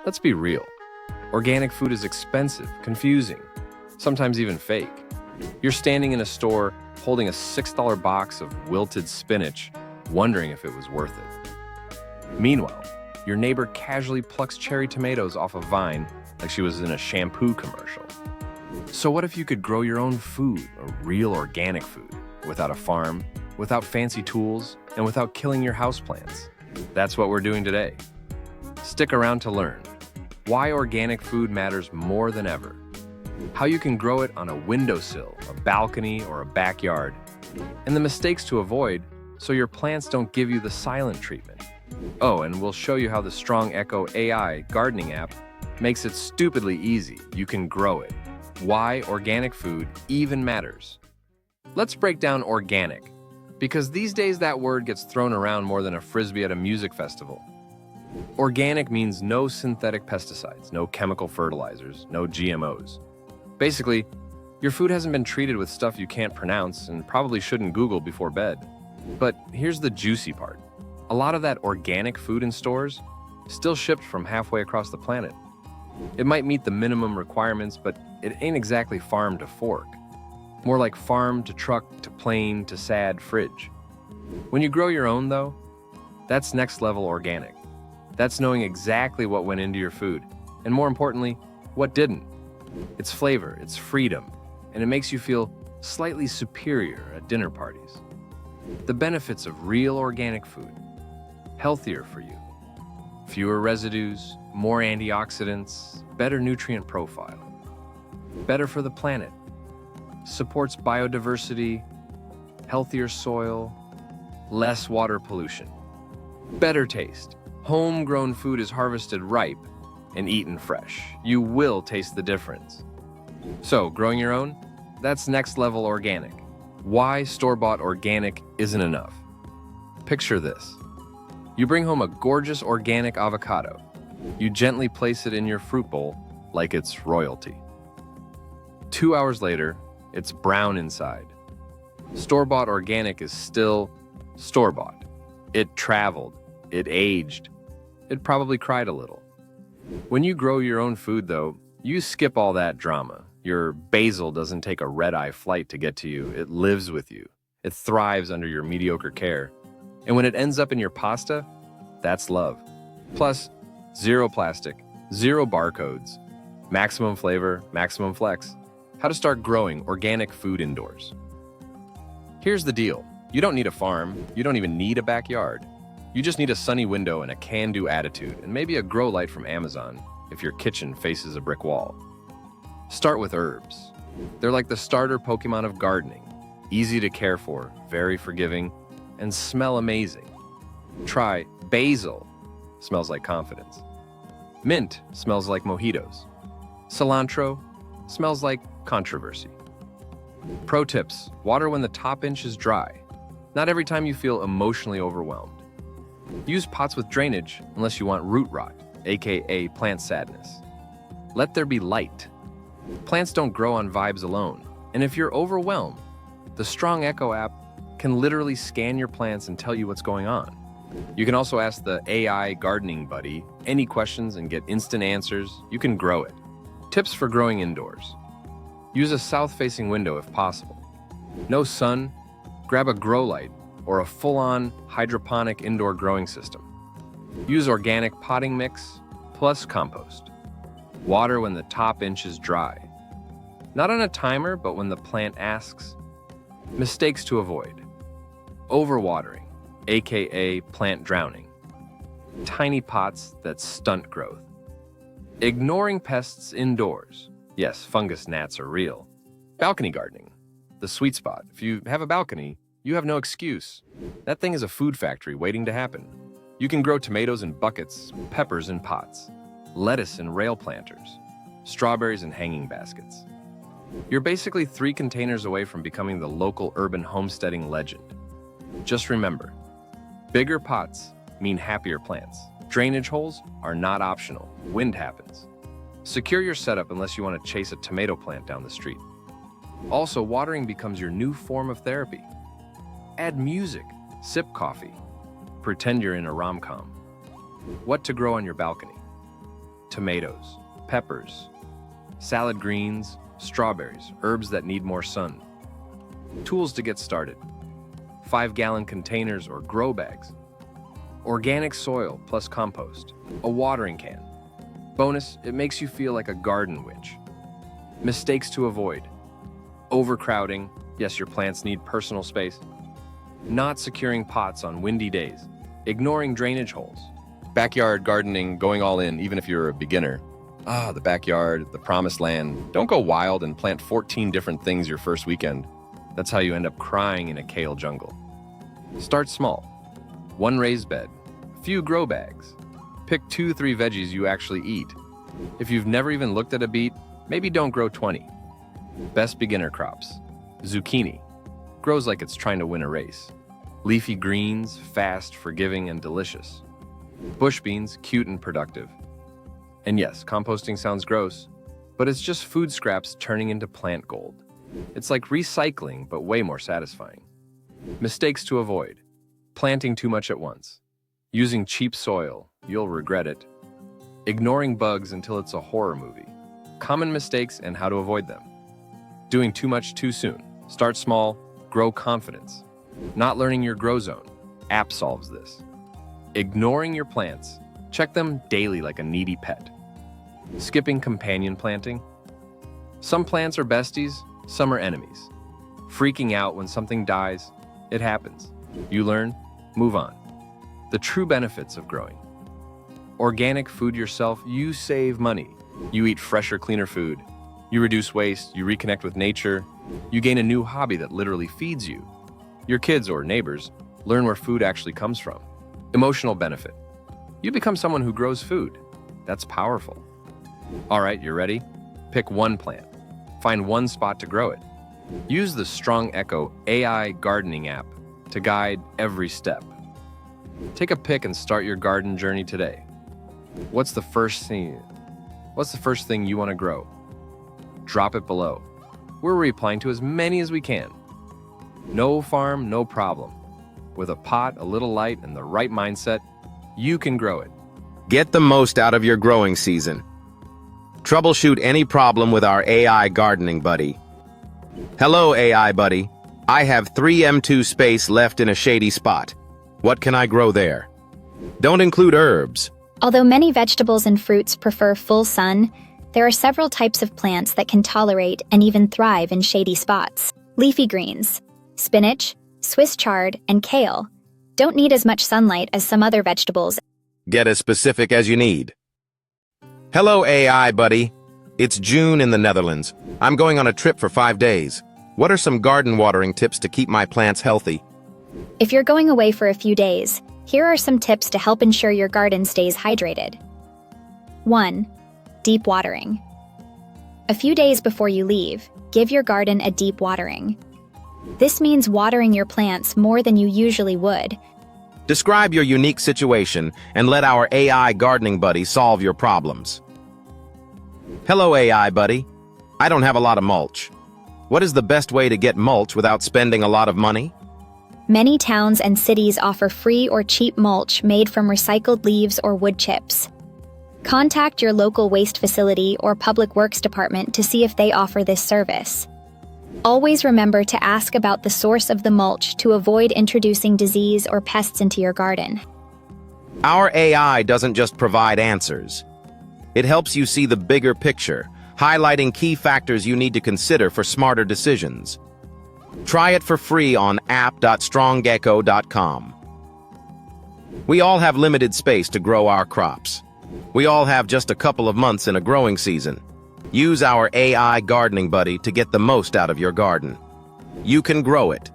Let's be real. Organic food is expensive, confusing, sometimes even fake. You're standing in a store holding a $6 box of wilted spinach, wondering if it was worth it. Meanwhile, your neighbor casually plucks cherry tomatoes off a vine like she was in a shampoo commercial. So what if you could grow your own food, a real organic food, without a farm, without fancy tools, and without killing your houseplants? That's what we're doing today. Stick around to learn why organic food matters more than ever, how you can grow it on a windowsill, a balcony, or a backyard, and the mistakes to avoid so your plants don't give you the silent treatment. Oh, and we'll show you how the Strong Echo AI gardening app makes it stupidly easy. You can grow it. Why organic food even matters. Let's break down organic, because these days that word gets thrown around more than a frisbee at a music festival. Organic means no synthetic pesticides, no chemical fertilizers, no GMOs. Basically, your food hasn't been treated with stuff you can't pronounce and probably shouldn't Google before bed. But here's the juicy part. A lot of that organic food in stores still shipped from halfway across the planet. It might meet the minimum requirements, but it ain't exactly farm to fork. More like farm to truck to plane to sad fridge. When you grow your own, though, that's next level organic. That's knowing exactly what went into your food, and more importantly, what didn't. It's flavor, it's freedom, and it makes you feel slightly superior at dinner parties. The benefits of real organic food: healthier for you, fewer residues, more antioxidants, better nutrient profile, better for the planet, supports biodiversity, healthier soil, less water pollution, better taste. Homegrown food is harvested ripe and eaten fresh. You will taste the difference. So, growing your own? That's next level organic. Why store-bought organic isn't enough. Picture this. You bring home a gorgeous organic avocado. You gently place it in your fruit bowl like it's royalty. 2 hours later, it's brown inside. Store-bought organic is still store-bought. It traveled. It aged. It probably cried a little. When you grow your own food, though, you skip all that drama. Your basil doesn't take a red-eye flight to get to you. It lives with you. It thrives under your mediocre care. And when it ends up in your pasta, that's love. Plus, zero plastic, zero barcodes, maximum flavor, maximum flex. How to start growing organic food indoors. Here's the deal. You don't need a farm. You don't even need a backyard. You just need a sunny window and a can-do attitude, and maybe a grow light from Amazon if your kitchen faces a brick wall. Start with herbs. They're like the starter Pokemon of gardening. Easy to care for, very forgiving, and smell amazing. Try basil. Smells like confidence. Mint smells like mojitos. Cilantro smells like controversy. Pro tips: water when the top inch is dry. Not every time you feel emotionally overwhelmed. Use pots with drainage unless you want root rot, aka plant sadness. Let there be light. Plants don't grow on vibes alone, and if you're overwhelmed, the Strong Echo app can literally scan your plants and tell you what's going on. You can also ask the AI gardening buddy any questions and get instant answers. You can grow it. Tips for growing indoors. Use a south-facing window if possible. No sun? Grab a grow light or a full-on hydroponic indoor growing system. Use organic potting mix plus compost. Water when the top inch is dry. Not on a timer, but when the plant asks. Mistakes to avoid: overwatering, aka plant drowning. Tiny pots that stunt growth. Ignoring pests indoors. Yes, fungus gnats are real. Balcony gardening, the sweet spot. If you have a balcony, you have no excuse. That thing is a food factory waiting to happen. You can grow tomatoes in buckets, peppers in pots, lettuce in rail planters, strawberries in hanging baskets. You're basically 3 containers away from becoming the local urban homesteading legend. Just remember, bigger pots mean happier plants. Drainage holes are not optional. Wind happens. Secure your setup unless you want to chase a tomato plant down the street. Also, watering becomes your new form of therapy. Add music, sip coffee, pretend you're in a rom-com. What to grow on your balcony? tomatoes, peppers, salad greens, strawberries, herbs that need more sun. Tools to get started: 5-gallon containers or grow bags, organic soil plus compost, a watering can. Bonus, it makes you feel like a garden witch. Mistakes to avoid: overcrowding, yes, your plants need personal space, not securing pots on windy days, ignoring drainage holes. Backyard gardening, going all in, even if you're a beginner. The backyard, the promised land. Don't go wild and plant 14 different things your first weekend. That's how you end up crying in a kale jungle. Start small. 1 raised bed, a few grow bags. Pick 2-3 veggies you actually eat. If you've never even looked at a beet, maybe don't grow 20. Best beginner crops: zucchini, grows like it's trying to win a race. Leafy greens, fast, forgiving, and delicious. Bush beans, cute and productive. And yes, composting sounds gross, but it's just food scraps turning into plant gold. It's like recycling, but way more satisfying. Mistakes to avoid: planting too much at once, using cheap soil, you'll regret it, ignoring bugs until it's a horror movie. Common mistakes and how to avoid them: doing too much too soon. Start small, grow confidence. Not learning your grow zone. App solves this. Ignoring your plants. Check them daily like a needy pet. Skipping companion planting. Some plants are besties, some are enemies. Freaking out when something dies. It happens. You learn, move on. The true benefits of growing: organic food yourself, you save money. You eat fresher, cleaner food. You reduce waste, you reconnect with nature. You gain a new hobby that literally feeds you. Your kids or neighbors learn where food actually comes from. Emotional benefit: you become someone who grows food. That's powerful. All right, you're ready? Pick 1 plant. Find 1 spot to grow it. Use the Strong Echo AI gardening app to guide every step. Take a pick and start your garden journey today. What's the first thing you want to grow? Drop it below. We're replying to as many as we can. No farm, no problem. With a pot, a little light, and the right mindset, you can grow it. Get the most out of your growing season. Troubleshoot any problem with our AI gardening buddy. Hello, AI buddy. I have 3 m2 space left in a shady spot. What can I grow there? Don't include herbs. Although many vegetables and fruits prefer full sun, there are several types of plants that can tolerate and even thrive in shady spots. Leafy greens, spinach, Swiss chard, and kale don't need as much sunlight as some other vegetables. Get as specific as you need. Hello, AI buddy. It's June in the Netherlands. I'm going on a trip for 5 days. What are some garden watering tips to keep my plants healthy? If you're going away for a few days, here are some tips to help ensure your garden stays hydrated. 1. Deep watering. A few days before you leave, give your garden a deep watering. This means watering your plants more than you usually would. Describe your unique situation and let our AI gardening buddy solve your problems. Hello, AI buddy. I don't have a lot of mulch. What is the best way to get mulch without spending a lot of money? Many towns and cities offer free or cheap mulch made from recycled leaves or wood chips. Contact your local waste facility or public works department to see if they offer this service. Always remember to ask about the source of the mulch to avoid introducing disease or pests into your garden. Our AI doesn't just provide answers. It helps you see the bigger picture, highlighting key factors you need to consider for smarter decisions. Try it for free on app.strongecho.com. We all have limited space to grow our crops. We all have just a couple of months in a growing season. Use our AI gardening buddy to get the most out of your garden. You can grow it.